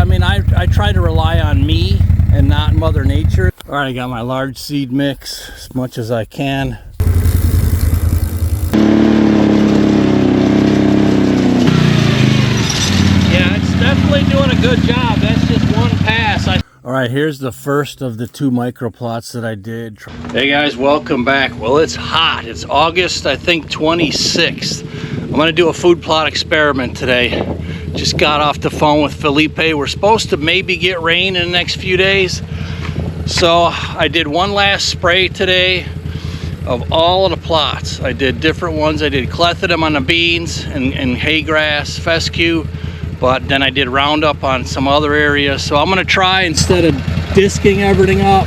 I mean, I try to rely on me and not Mother Nature. All right, I got my large seed mix as much as I can. Yeah, it's definitely doing a good job. That's just one pass. All right, here's the first of the 2 microplots that I did. Hey guys, welcome back. Well, it's hot. It's August, I think, 26th. I'm gonna do a food plot experiment today. Just got off the phone with Felipe. We're supposed to maybe get rain in the next few days. So I did one last spray today of all of the plots. I did different ones. I did clethodim on the beans and hay grass, fescue. But then I did roundup on some other areas. So I'm gonna try, instead of disking everything up,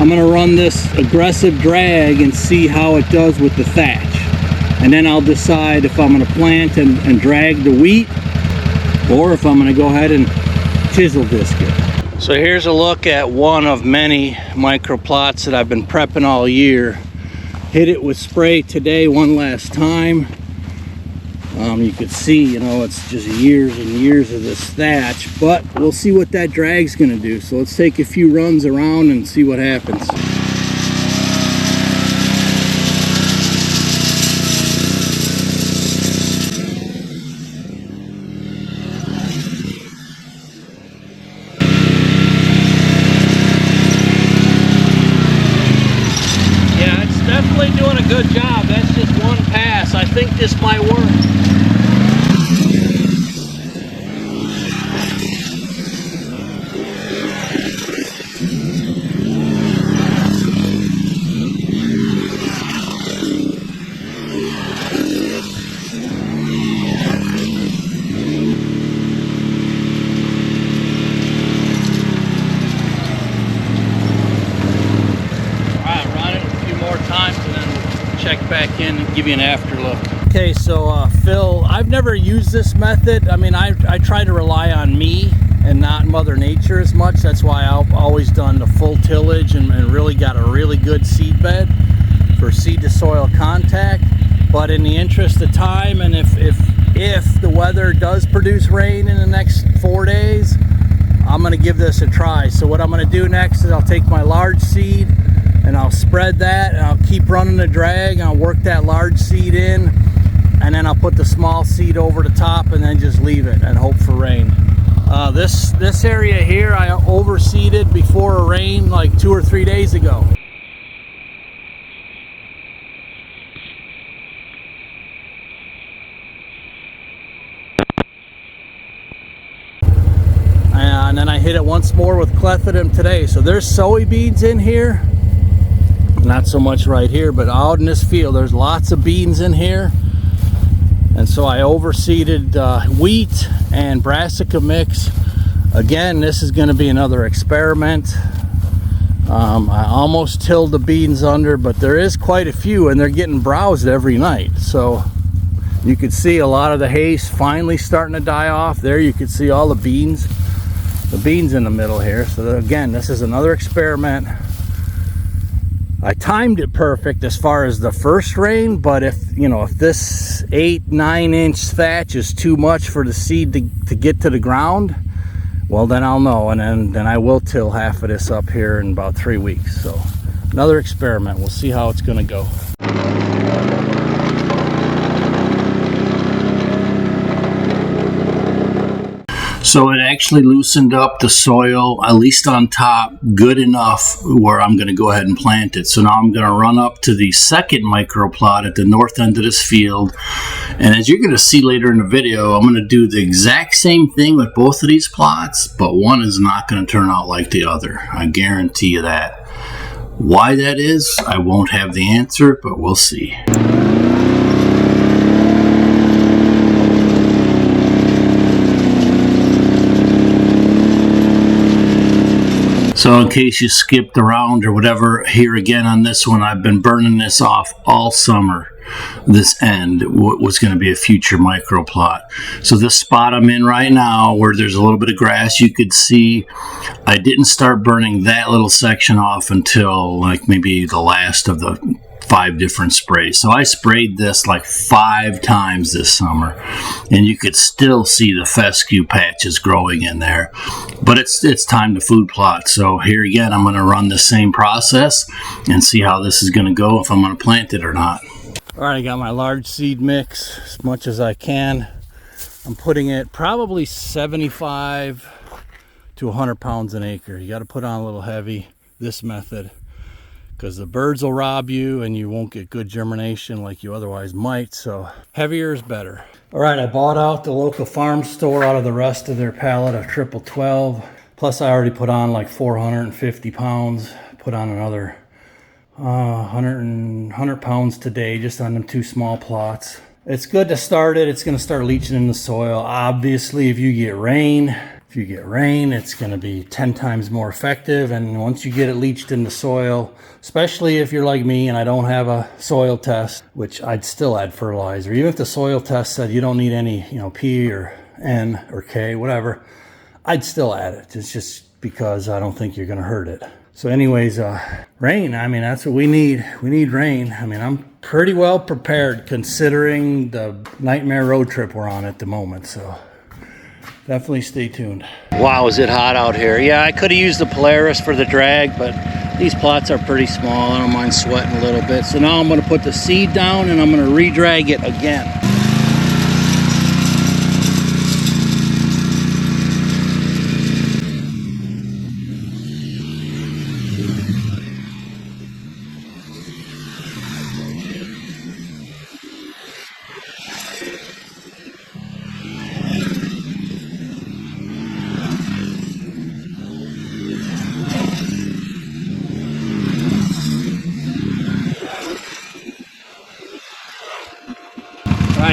I'm gonna run this aggressive drag and see how it does with the thatch. And then I'll decide if I'm gonna plant and drag the wheat, or if I'm gonna go ahead and chisel disc it. So here's a look at one of many microplots that I've been prepping all year. Hit it with spray today one last time. You could see, you know, it's just years and years of this thatch, but we'll see what that drag's gonna do. So let's take a few runs around and see what happens. Yeah, it's definitely doing a good job. That's just one pass. I think this might work. Check back in and give you an after look. Okay, so Phil, I've never used this method. I mean, I try to rely on me and not Mother Nature as much. That's why I've always done the full tillage and really got a really good seed bed for seed to soil contact. But in the interest of time, and if the weather does produce rain in the next 4 days, I'm gonna give this a try. So what I'm gonna do next is I'll take my large seed and I'll spread that, and I'll keep running the drag, and I'll work that large seed in, and then I'll put the small seed over the top and then just leave it and hope for rain. This area here I overseeded before a rain like 2 or 3 days ago. And then I hit it once more with clethodim today. So there's soybeans in here. Not so much right here, but out in this field there's lots of beans in here. And so I overseeded wheat and brassica mix. Again, this is going to be another experiment. I almost tilled the beans under, but there is quite a few, and they're getting browsed every night. So you can see a lot of the hay's finally starting to die off. There you can see all the beans in the middle here. So again, this is another experiment. I timed it perfect as far as the first rain, but if this 8-9 inch thatch is too much for the seed to get to the ground, well, then I'll know, and then I will till half of this up here in about 3 weeks. So another experiment. We'll see how it's going to go. So it actually loosened up the soil, at least on top, good enough where I'm going to go ahead and plant it. So now I'm going to run up to the second microplot at the north end of this field. And as you're going to see later in the video, I'm going to do the exact same thing with both of these plots, but one is not going to turn out like the other. I guarantee you that. Why that is, I won't have the answer, but we'll see. So in case you skipped around or whatever, here again on this one, I've been burning this off all summer. This end was going to be a future microplot. So this spot I'm in right now, where there's a little bit of grass, you could see I didn't start burning that little section off until like maybe the last of the 5 different sprays. So I sprayed this like 5 times this summer, and you could still see the fescue patches growing in there. But it's time to food plot. So here again, I'm going to run the same process and see how this is going to go, if I'm going to plant it or not. All right, I got my large seed mix as much as I can. I'm putting it probably 75 to 100 pounds an acre. You got to put on a little heavy, this method, because the birds will rob you and you won't get good germination like you otherwise might. So heavier is better. All right, I bought out the local farm store out of the rest of their pallet of triple 12. Plus I already put on like 450 pounds. Put on another 100 pounds today just on them 2 small plots. It's good to start it. It's going to start leaching in the soil. Obviously, if you get rain, it's going to be 10 times more effective. And once you get it leached in the soil, especially if you're like me and I don't have a soil test, which I'd still add fertilizer. Even if the soil test said you don't need any, P or N or K, whatever, I'd still add it. It's just because I don't think you're going to hurt it. So anyways, rain, I mean, that's what we need. We need rain. I mean, I'm pretty well prepared considering the nightmare road trip we're on at the moment. So definitely stay tuned. Wow, is it hot out here? Yeah, I could have used the Polaris for the drag, but these plots are pretty small. I don't mind sweating a little bit. So now I'm going to put the seed down and I'm going to re-drag it again.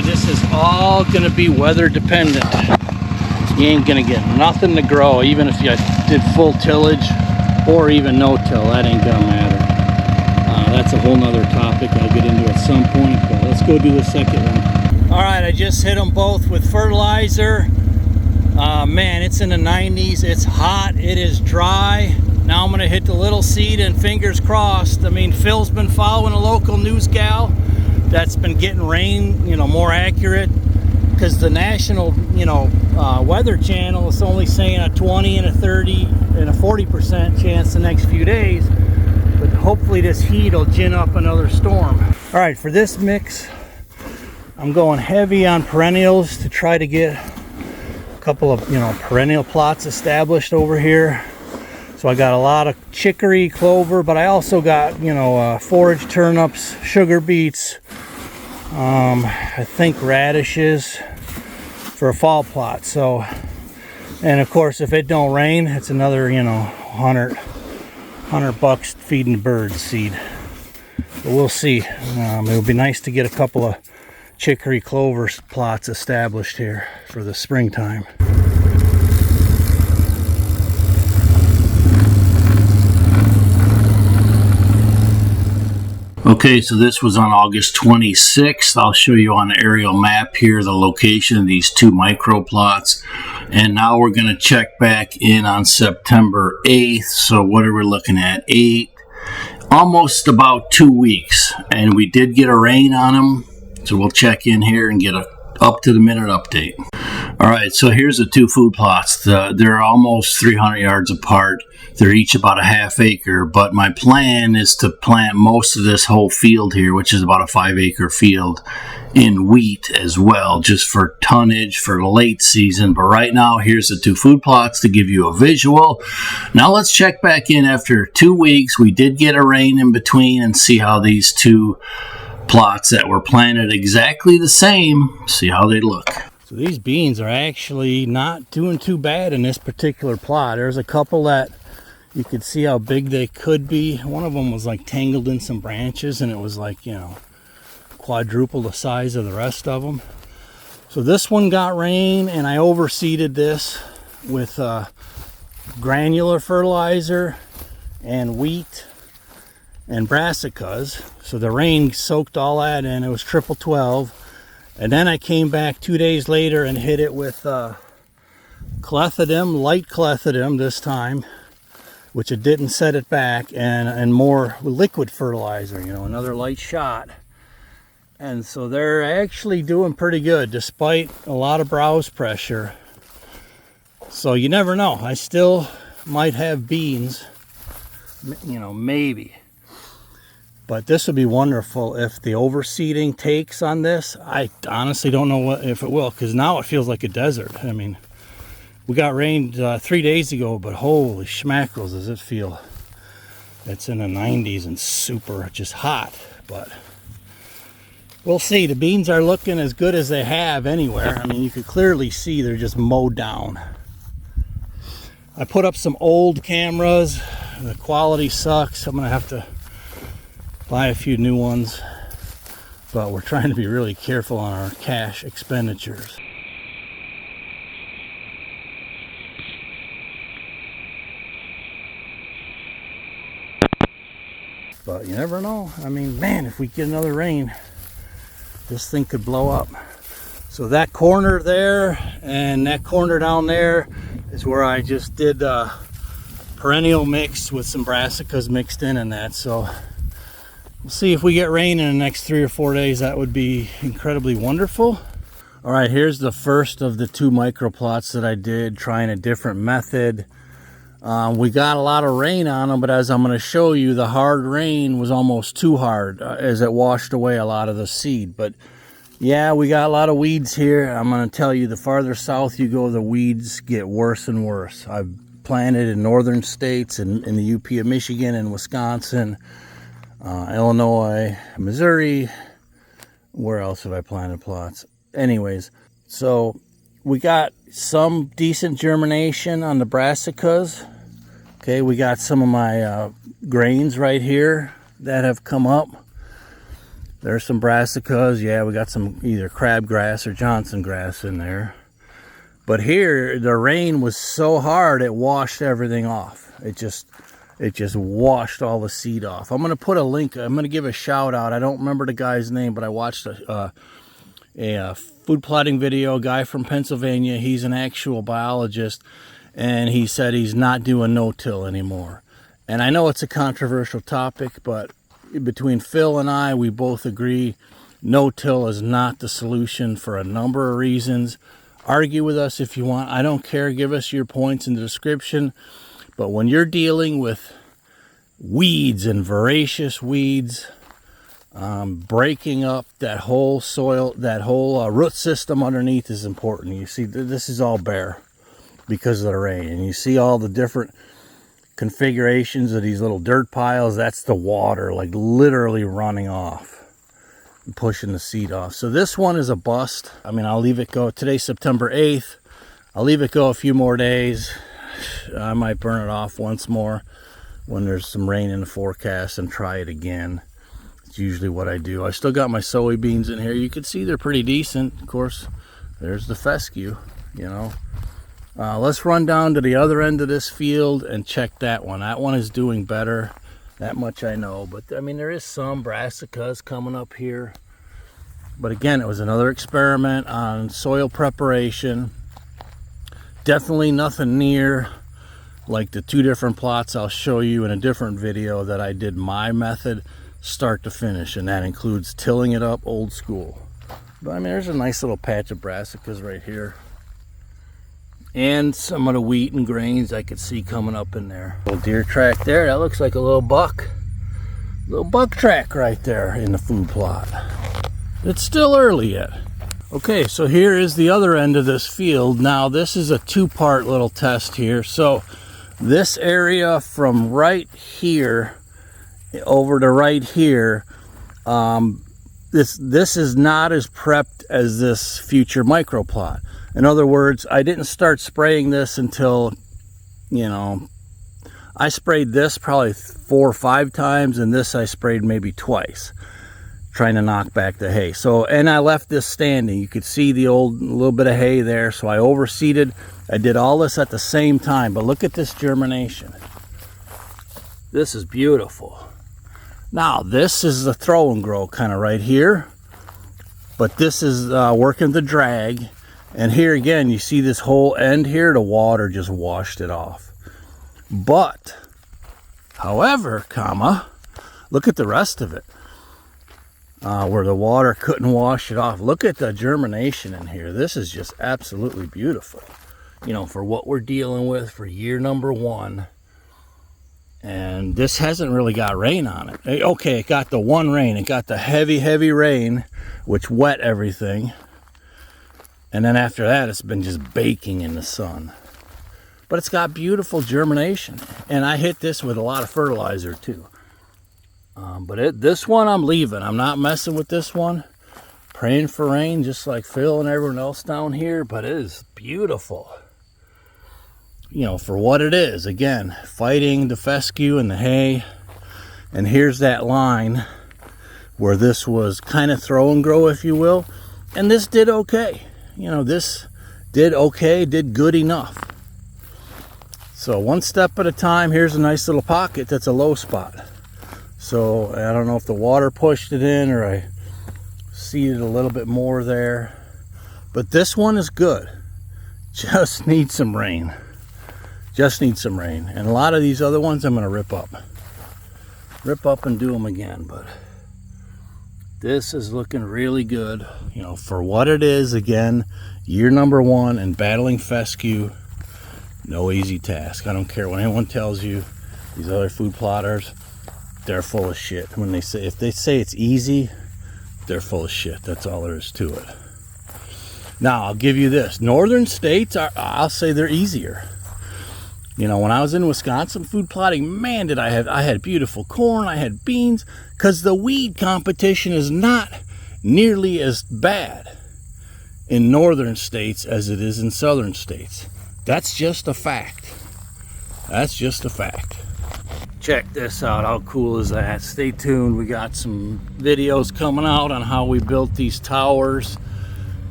This is all going to be weather dependent. You ain't going to get nothing to grow, even if you did full tillage or even no till. That ain't going to matter. That's a whole nother topic I'll get into at some point, but let's go do the second one. All right, I just hit them both with fertilizer. Man, it's in the 90s. It's hot. It is dry. Now I'm going to hit the little seed and fingers crossed. I mean, Phil's been following a local news gal that's been getting rain, more accurate, because the national, weather channel is only saying a 20 and a 30 and a 40% chance the next few days. But hopefully this heat will gin up another storm. All right, for this mix, I'm going heavy on perennials to try to get a couple of, perennial plots established over here. So I got a lot of chicory, clover, but I also got, forage turnips, sugar beets, I think radishes for a fall plot. So, and of course, if it don't rain, it's another, $100 feeding the birds seed. But we'll see. It would be nice to get a couple of chicory clover plots established here for the springtime. Okay, so this was on August 26th. I'll show you on the aerial map here the location of these 2 micro plots. And now we're going to check back in on September 8th. So what are we looking at? Almost about 2 weeks. And we did get a rain on them. So we'll check in here and get a up-to-the-minute update. All right, so here's the 2 food plots. They're almost 300 yards apart. They're each about a ½ acre, but my plan is to plant most of this whole field here, which is about a 5-acre field, in wheat as well, just for tonnage for the late season. But right now, here's the 2 food plots to give you a visual. Now let's check back in after 2 weeks. We did get a rain in between and see how these 2 plots that were planted exactly the same, see how they look. So these beans are actually not doing too bad in this particular plot. There's a couple that you could see how big they could be. One of them was like tangled in some branches and it was like, quadruple the size of the rest of them. So this one got rain and I overseeded this with granular fertilizer and wheat and brassicas. So the rain soaked all that in. It was triple 12. And then I came back 2 days later and hit it with clethodim, light clethodim this time. which it didn't set it back, and more liquid fertilizer, you know, another light shot. And so they're actually doing pretty good despite a lot of browse pressure. So you never know. I still might have beans, you know, maybe. But this would be wonderful if the overseeding takes on this. I honestly don't know if it will, because now it feels like a desert. I mean, we got rain 3 days ago, but holy schmackles does it feel. It's in the 90s and super just hot, but we'll see. The beans are looking as good as they have anywhere. I mean, you could clearly see they're just mowed down. I put up some old cameras. The quality sucks. I'm gonna have to buy a few new ones, but we're trying to be really careful on our cash expenditures. But you never know. I mean, man, if we get another rain, this thing could blow up. So that corner there and that corner down there is where I just did perennial mix with some brassicas mixed in that. So we'll see if we get rain in the next 3 or 4 days. That would be incredibly wonderful. All right, here's the first of the 2 microplots that I did, trying a different method. We got a lot of rain on them, but as I'm going to show you, the hard rain was almost too hard as it washed away a lot of the seed. But yeah, we got a lot of weeds here. I'm going to tell you, the farther south you go, the weeds get worse and worse. I've planted in northern states, in the UP of Michigan and Wisconsin, Illinois, Missouri. Where else have I planted plots? Anyways, so we got some decent germination on the brassicas. Okay, we got some of my grains right here that have come up. There's some brassicas. Yeah, we got some either crabgrass or Johnson grass in there. But here, the rain was so hard, it washed everything off. It just washed all the seed off. I'm going to put a link. I'm going to give a shout out. I don't remember the guy's name, but I watched a food plotting video, a guy from Pennsylvania. He's an actual biologist, and he said he's not doing no-till anymore. And I know it's a controversial topic, but between Phil and I, we both agree no-till is not the solution for a number of reasons. Argue with us if you want. I don't care. Give us your points in the description. But when you're dealing with weeds and voracious weeds, breaking up that whole soil, that whole root system underneath is important. You see, this is all bare because of the rain. And you see all the different configurations of these little dirt piles. That's the water, like literally running off and pushing the seed off. So this one is a bust. I mean, I'll leave it go. Today's September 8th. I'll leave it go a few more days. I might burn it off once more when there's some rain in the forecast and try it again. It's usually what I do. I still got my soybeans in here. You can see they're pretty decent. Of course, there's the fescue, you know. Let's run down to the other end of this field and check that one. That one is doing better. That much I know. But, I mean, there is some brassicas coming up here. But, again, it was another experiment on soil preparation. Definitely nothing near like the 2 different plots I'll show you in a different video that I did my method start to finish. And that includes tilling it up old school. But, I mean, there's a nice little patch of brassicas right here. And some of the wheat and grains I could see coming up in there. Little deer track there. That looks like a little buck. Little buck track right there in the food plot. It's still early yet. Okay, so here is the other end of this field. Now, this is a 2-part little test here. So, this area from right here over to right here, this is not as prepped as this future microplot. In other words, I didn't start spraying this until, you know, I sprayed this probably 4 or 5 times, and this I sprayed maybe twice, trying to knock back the hay. So, and I left this standing. You could see the old little bit of hay there, so I overseeded. I did all this at the same time, but look at this germination. This is beautiful. Now, this is the throw and grow kind of right here, but this is working the drag. And here again, you see this whole end here, the water just washed it off. But However, look at the rest of it. Where the water couldn't wash it off. Look at the germination in here. This is just absolutely beautiful. You know, for what we're dealing with for year number 1. And this hasn't really got rain on it. Okay, it got the one rain. It got the heavy, heavy rain, which wet everything. And then after that, it's been just baking in the sun. But it's got beautiful germination. And I hit this with a lot of fertilizer too. But this one I'm leaving. I'm not messing with this one. Praying for rain just like Phil and everyone else down here. But it is beautiful. You know, for what it is. Again, fighting the fescue and the hay. And here's that line where this was kind of throw and grow, if you will. And this did okay. You know, this did okay, did good enough. So one step at a time. Here's a nice little pocket that's a low spot. So I don't know if the water pushed it in or I seeded a little bit more there. But this one is good. Just needs some rain. Just needs some rain. And a lot of these other ones I'm going to rip up. Rip up and do them again. But this is looking really good. You know, for what it is, again, year number 1 and battling fescue. No easy task. I don't care what anyone tells you. These other food plotters, they're full of shit. When they say, if they say it's easy, they're full of shit. That's all there is to it. Now, I'll give you this. Northern states, I'll say they're easier. You know, when I was in Wisconsin food plotting, man, I had beautiful corn, I had beans, because the weed competition is not nearly as bad in northern states as it is in southern states. That's just a fact. That's just a fact. Check this out. How cool is that? Stay tuned. We got some videos coming out on how we built these towers.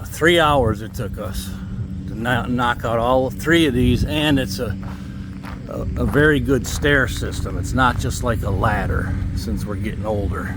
3 hours it took us to knock out all 3 of these, and it's a very good stair system. It's not just like a ladder since we're getting older.